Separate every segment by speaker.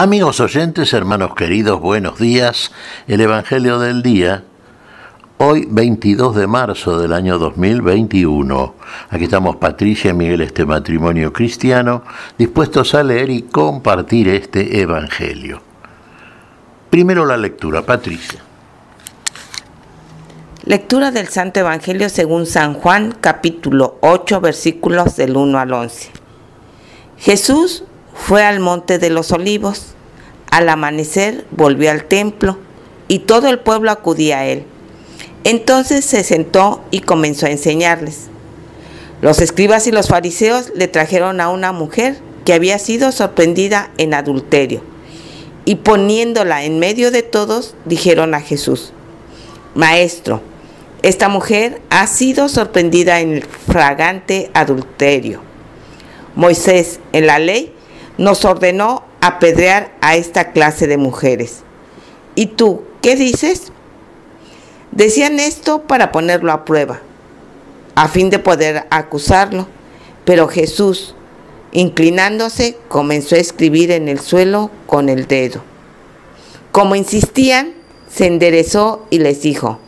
Speaker 1: Amigos oyentes, hermanos queridos, buenos días. El Evangelio del día, hoy 22 de marzo del año 2021. Aquí estamos Patricia y Miguel, este matrimonio cristiano, dispuestos a leer y compartir este Evangelio. Primero la lectura, Patricia.
Speaker 2: Lectura del Santo Evangelio según San Juan, capítulo 8, versículos del 1 al 11. Jesús fue al monte de los olivos. Al amanecer volvió al templo y todo el pueblo acudía a él. Entonces se sentó y comenzó a enseñarles. Los escribas y los fariseos le trajeron a una mujer que había sido sorprendida en adulterio y poniéndola en medio de todos dijeron a Jesús: Maestro, esta mujer ha sido sorprendida en el flagrante adulterio. Moisés, en la ley, nos ordenó apedrear a esta clase de mujeres. ¿Y tú qué dices? Decían esto para ponerlo a prueba, a fin de poder acusarlo, pero Jesús, inclinándose, comenzó a escribir en el suelo con el dedo. Como insistían, se enderezó y les dijo: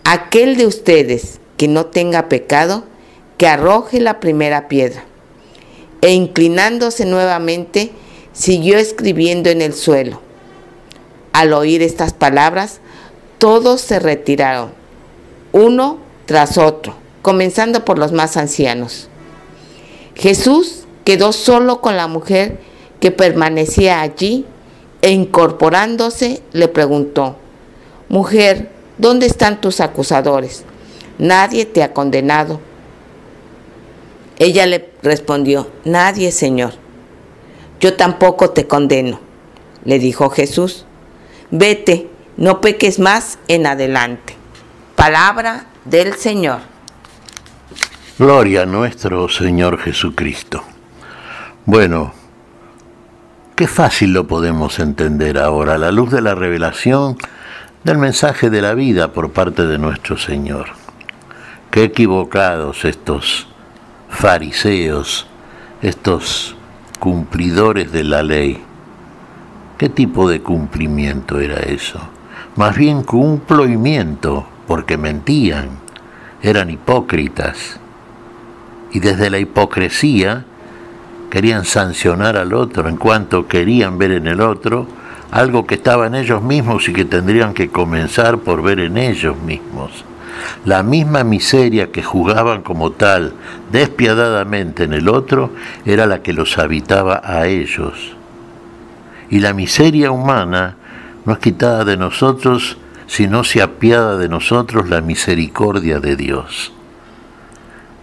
Speaker 2: aquel de ustedes que no tenga pecado, que arroje la primera piedra. E inclinándose nuevamente, siguió escribiendo en el suelo. Al oír estas palabras, todos se retiraron, uno tras otro, comenzando por los más ancianos. Jesús quedó solo con la mujer que permanecía allí e incorporándose le preguntó: Mujer, ¿dónde están tus acusadores? ¿Nadie te ha condenado? Ella le respondió: Nadie, Señor. Yo tampoco te condeno, le dijo Jesús. Vete, no peques más en adelante. Palabra del Señor.
Speaker 1: Gloria a nuestro Señor Jesucristo. Bueno, qué fácil lo podemos entender ahora, a la luz de la revelación del mensaje de la vida por parte de nuestro Señor. Qué equivocados estos fariseos, estos cumplidores de la ley. ¿Qué tipo de cumplimiento era eso? Más bien cumplimiento, porque mentían, eran hipócritas. Y desde la hipocresía querían sancionar al otro en cuanto querían ver en el otro algo que estaba en ellos mismos y que tendrían que comenzar por ver en ellos mismos. La misma miseria que juzgaban como tal despiadadamente en el otro era la que los habitaba a ellos. Y la miseria humana no es quitada de nosotros, sino se apiada de nosotros la misericordia de Dios.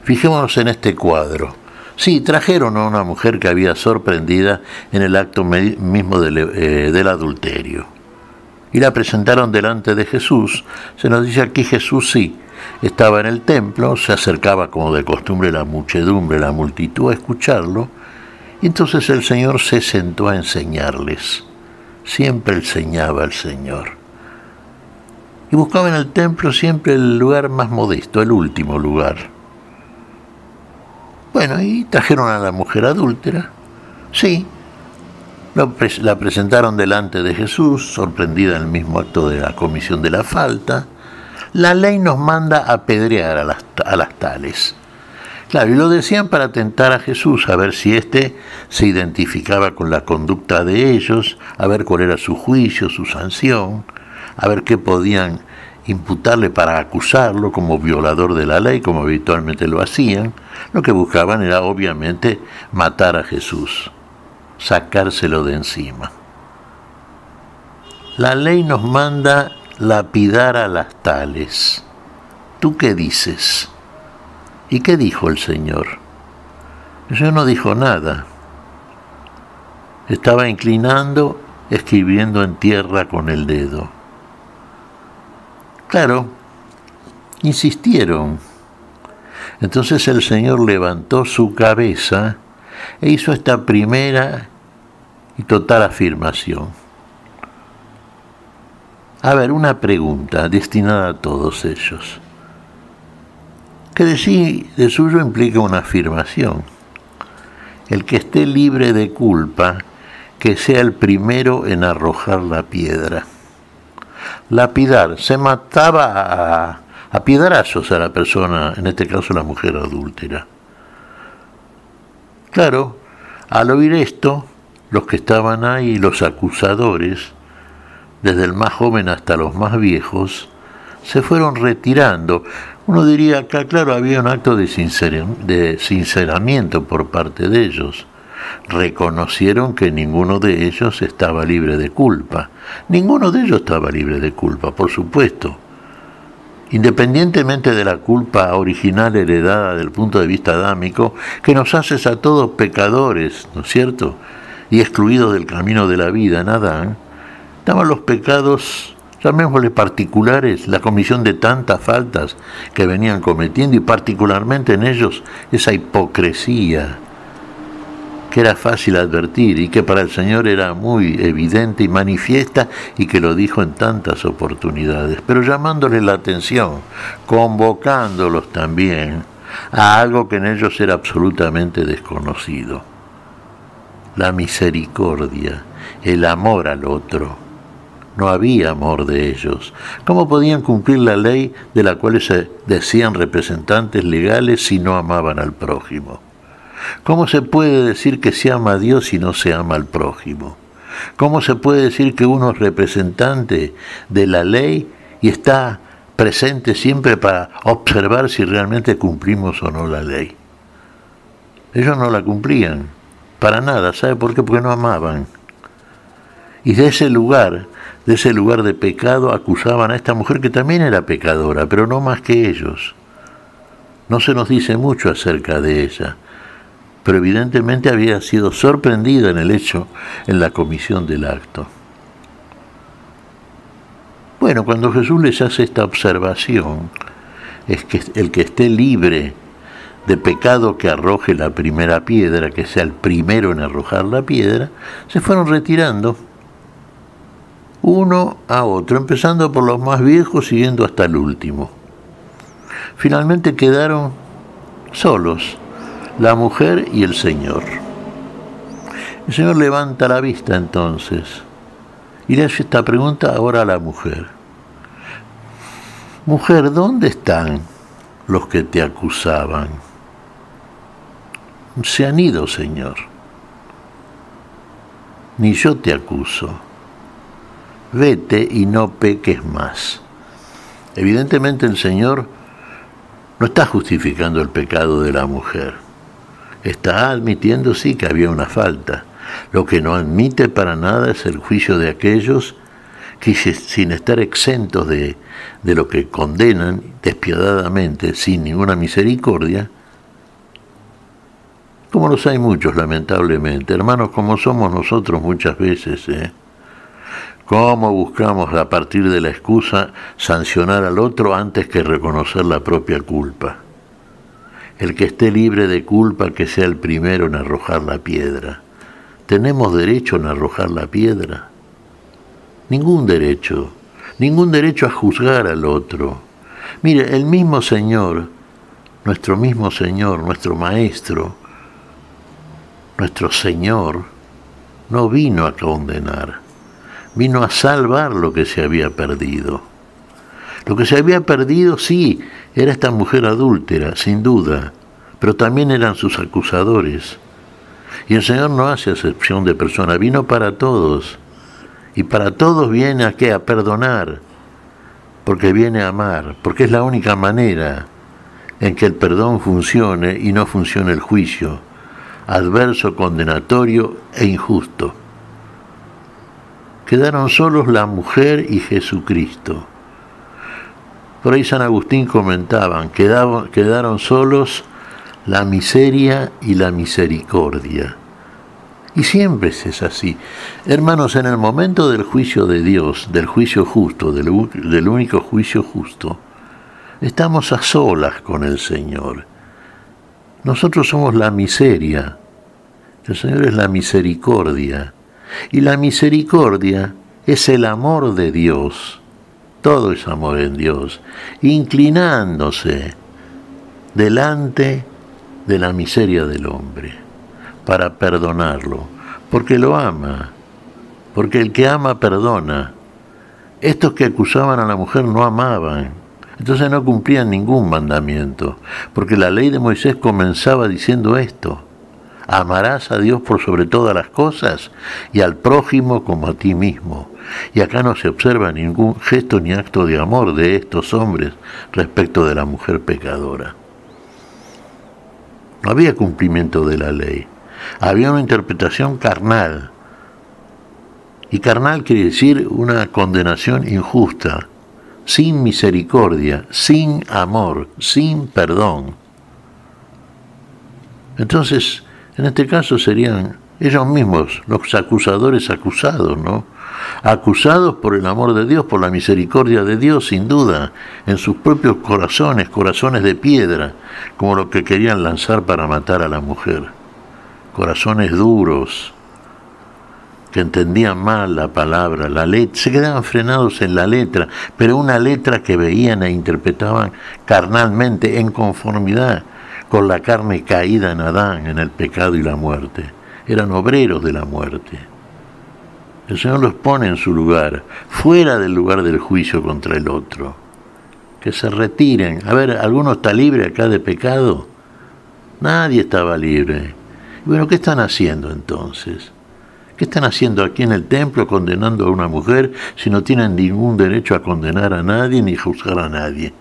Speaker 1: Fijémonos en este cuadro. Sí, trajeron a una mujer que había sorprendida en el acto mismo del adulterio. Y la presentaron delante de Jesús. Se nos dice aquí Jesús sí, estaba en el templo, se acercaba como de costumbre la muchedumbre, la multitud a escucharlo, y entonces el Señor se sentó a enseñarles. Siempre enseñaba el Señor. Y buscaba en el templo siempre el lugar más modesto, el último lugar. Bueno, y trajeron a la mujer adúltera. Sí, la presentaron delante de Jesús, sorprendida en el mismo acto de la comisión de la falta. La ley nos manda a apedrear a las tales. Claro, y lo decían para tentar a Jesús, a ver si éste se identificaba con la conducta de ellos, a ver cuál era su juicio, su sanción, a ver qué podían imputarle para acusarlo como violador de la ley, como habitualmente lo hacían. Lo que buscaban era obviamente matar a Jesús, sacárselo de encima. La ley nos manda lapidar a las tales. ¿Tú qué dices? ¿Y qué dijo el Señor? El Señor no dijo nada. Estaba inclinando, escribiendo en tierra con el dedo. Claro, insistieron. Entonces el Señor levantó su cabeza e hizo esta primera y total afirmación. A ver, una pregunta destinada a todos ellos. Que de suyo implica una afirmación. El que esté libre de culpa, que que sea el primero en arrojar la piedra. Lapidar, se mataba a piedrazos a la persona, en este caso la mujer adúltera. Claro, al oír esto, los que estaban ahí, los acusadores, desde el más joven hasta los más viejos, se fueron retirando. Uno diría que, claro, había un acto de sinceramiento por parte de ellos. Reconocieron que ninguno de ellos estaba libre de culpa. Ninguno de ellos estaba libre de culpa, por supuesto. Independientemente de la culpa original heredada desde el punto de vista adámico, que nos hace a todos pecadores, ¿no es cierto?, y excluidos del camino de la vida en Adán, estaban los pecados, llamémosle particulares, la comisión de tantas faltas que venían cometiendo, y particularmente en ellos esa hipocresía que era fácil advertir y que para el Señor era muy evidente y manifiesta, y que lo dijo en tantas oportunidades, pero llamándoles la atención, convocándolos también a algo que en ellos era absolutamente desconocido: la misericordia, el amor al otro. No había amor de ellos. ¿Cómo podían cumplir la ley de la cual se decían representantes legales si no amaban al prójimo? ¿Cómo se puede decir que se ama a Dios si no se ama al prójimo? ¿Cómo se puede decir que uno es representante de la ley y está presente siempre para observar si realmente cumplimos o no la ley? Ellos no la cumplían, para nada. ¿Sabe por qué? Porque no amaban. Y de ese lugar de pecado, acusaban a esta mujer, que también era pecadora, pero no más que ellos. No se nos dice mucho acerca de ella, pero evidentemente había sido sorprendida en el hecho, en la comisión del acto. Bueno, cuando Jesús les hace esta observación, es que el que esté libre de pecado que arroje la primera piedra, que sea el primero en arrojar la piedra, se fueron retirando uno a otro, empezando por los más viejos, siguiendo hasta el último. Finalmente quedaron solos la mujer y el Señor. El Señor levanta la vista entonces y le hace esta pregunta ahora a la mujer: mujer, ¿dónde están los que te acusaban? Se han ido, Señor. Ni yo te acuso. Vete y no peques más. Evidentemente el Señor no está justificando el pecado de la mujer. Está admitiendo, sí, que había una falta. Lo que no admite para nada es el juicio de aquellos que, sin estar exentos de lo que condenan despiadadamente, sin ninguna misericordia, como los hay muchos, lamentablemente, hermanos, como somos nosotros muchas veces, cómo buscamos a partir de la excusa sancionar al otro antes que reconocer la propia culpa. El que esté libre de culpa, que sea el primero en arrojar la piedra. ¿Tenemos derecho en arrojar la piedra? Ningún derecho a juzgar al otro. Mire, el mismo Señor, nuestro Maestro, nuestro Señor, no vino a condenar, vino a salvar lo que se había perdido. Lo que se había perdido, sí, era esta mujer adúltera, sin duda, pero también eran sus acusadores. Y el Señor no hace acepción de persona, vino para todos. Y para todos viene ¿a qué? A perdonar, porque viene a amar, porque es la única manera en que el perdón funcione y no funcione el juicio, adverso, condenatorio e injusto. Quedaron solos la mujer y Jesucristo. Por ahí San Agustín comentaban, quedaron solos la miseria y la misericordia. Y siempre es así. Hermanos, en el momento del juicio de Dios, del juicio justo, del único juicio justo, estamos a solas con el Señor. Nosotros somos la miseria, el Señor es la misericordia. Y la misericordia es el amor de Dios. Todo es amor en Dios, inclinándose delante de la miseria del hombre para perdonarlo, porque lo ama porque el que ama perdona. Estos que acusaban a la mujer no amaban, entonces no cumplían ningún mandamiento, porque la ley de Moisés comenzaba diciendo esto: amarás a Dios por sobre todas las cosas y al prójimo como a ti mismo. Y acá no se observa ningún gesto ni acto de amor de estos hombres respecto de la mujer pecadora. No había cumplimiento de la ley, había una interpretación carnal. Y carnal quiere decir una condenación injusta, sin misericordia, sin amor, sin perdón. Entonces, en este caso serían ellos mismos los acusadores acusados, ¿no? Acusados por el amor de Dios, por la misericordia de Dios, sin duda, en sus propios corazones, corazones de piedra, como lo que querían lanzar para matar a la mujer. Corazones duros, que entendían mal la palabra, la letra, se quedaban frenados en la letra, pero una letra que veían e interpretaban carnalmente, en conformidad con la carne caída en Adán, en el pecado y la muerte. Eran obreros de la muerte. El Señor los pone en su lugar, fuera del lugar del juicio contra el otro. Que se retiren. A ver, ¿alguno está libre acá de pecado? Nadie estaba libre. Bueno, ¿qué están haciendo entonces? ¿Qué están haciendo aquí en el templo condenando a una mujer si no tienen ningún derecho a condenar a nadie ni juzgar a nadie?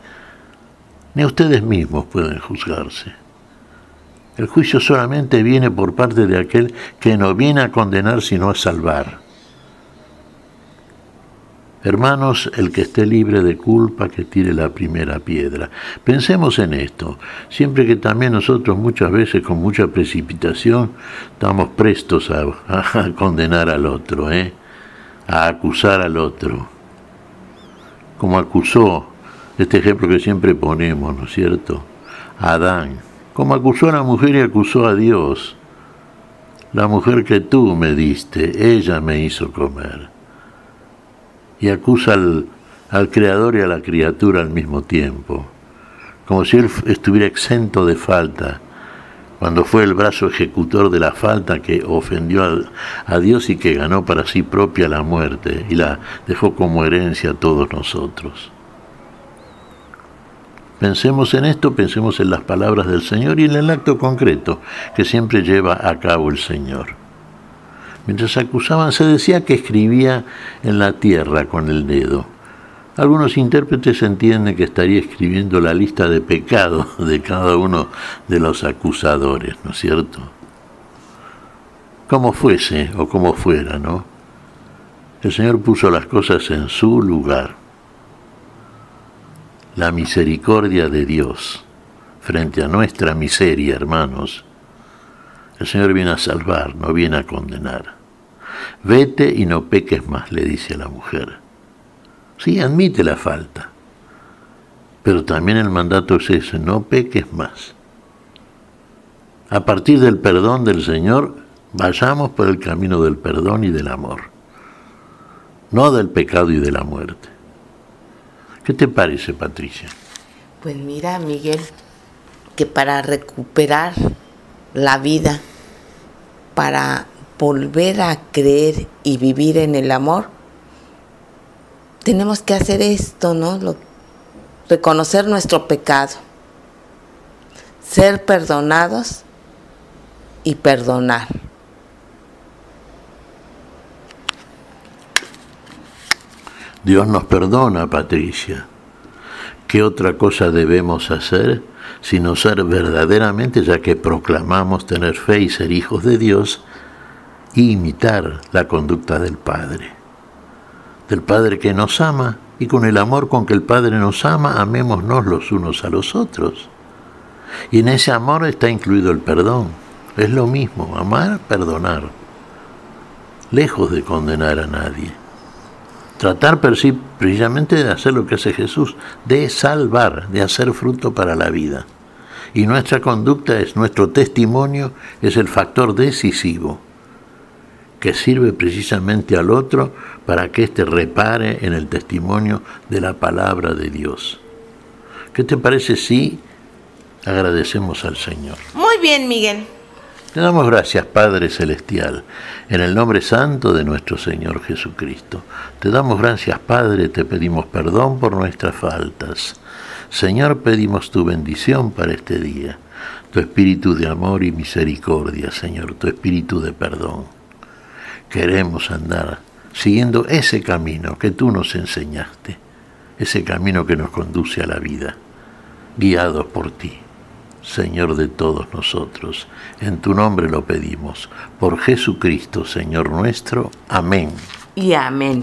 Speaker 1: Ni ustedes mismos pueden juzgarse. El juicio solamente viene por parte de aquel que no viene a condenar sino a salvar. Hermanos, el que esté libre de culpa, que tire la primera piedra. Pensemos en esto, siempre que también nosotros muchas veces con mucha precipitación estamos prestos a condenar al otro, a acusar al otro. Como acusó, este ejemplo que siempre ponemos, ¿no es cierto?, a Adán. Como acusó a la mujer y acusó a Dios. La mujer que tú me diste, ella me hizo comer. Y acusa al Creador y a la criatura al mismo tiempo, como si él estuviera exento de falta, cuando fue el brazo ejecutor de la falta que ofendió a Dios y que ganó para sí propia la muerte y la dejó como herencia a todos nosotros. Pensemos en esto, pensemos en las palabras del Señor y en el acto concreto que siempre lleva a cabo el Señor. Mientras acusaban, se decía que escribía en la tierra con el dedo. Algunos intérpretes entienden que estaría escribiendo la lista de pecados de cada uno de los acusadores, ¿no es cierto? Como fuese o como fuera, ¿no? El Señor puso las cosas en su lugar. La misericordia de Dios frente a nuestra miseria, hermanos. El Señor viene a salvar, no viene a condenar. Vete y no peques más, le dice a la mujer. Sí, admite la falta, pero también el mandato es ese, no peques más. A partir del perdón del Señor, vayamos por el camino del perdón y del amor, no del pecado y de la muerte. ¿Qué te parece, Patricia?
Speaker 2: Pues mira, Miguel, que para recuperar la vida, para volver a creer y vivir en el amor, tenemos que hacer esto, ¿no? Reconocer nuestro pecado, ser perdonados y perdonar.
Speaker 1: Dios nos perdona, Patricia. ¿Qué otra cosa debemos hacer sino ser verdaderamente, ya que proclamamos tener fe y ser hijos de Dios, y imitar la conducta del Padre que nos ama, y con el amor con que el Padre nos ama, amémonos los unos a los otros. Y en ese amor está incluido el perdón. Es lo mismo, amar, perdonar, lejos de condenar a nadie. Tratar precisamente de hacer lo que hace Jesús, de salvar, de hacer fruto para la vida. Y nuestra conducta es, nuestro testimonio es el factor decisivo que sirve precisamente al otro para que éste repare en el testimonio de la palabra de Dios. ¿Qué te parece si agradecemos al Señor?
Speaker 2: Muy bien, Miguel.
Speaker 1: Te damos gracias, Padre Celestial, en el nombre santo de nuestro Señor Jesucristo. Te damos gracias, Padre, te pedimos perdón por nuestras faltas. Señor, pedimos tu bendición para este día, tu espíritu de amor y misericordia, Señor, tu espíritu de perdón. Queremos andar siguiendo ese camino que tú nos enseñaste, ese camino que nos conduce a la vida, guiados por ti, Señor de todos nosotros. En tu nombre lo pedimos, por Jesucristo, Señor nuestro. Amén.
Speaker 2: Y amén.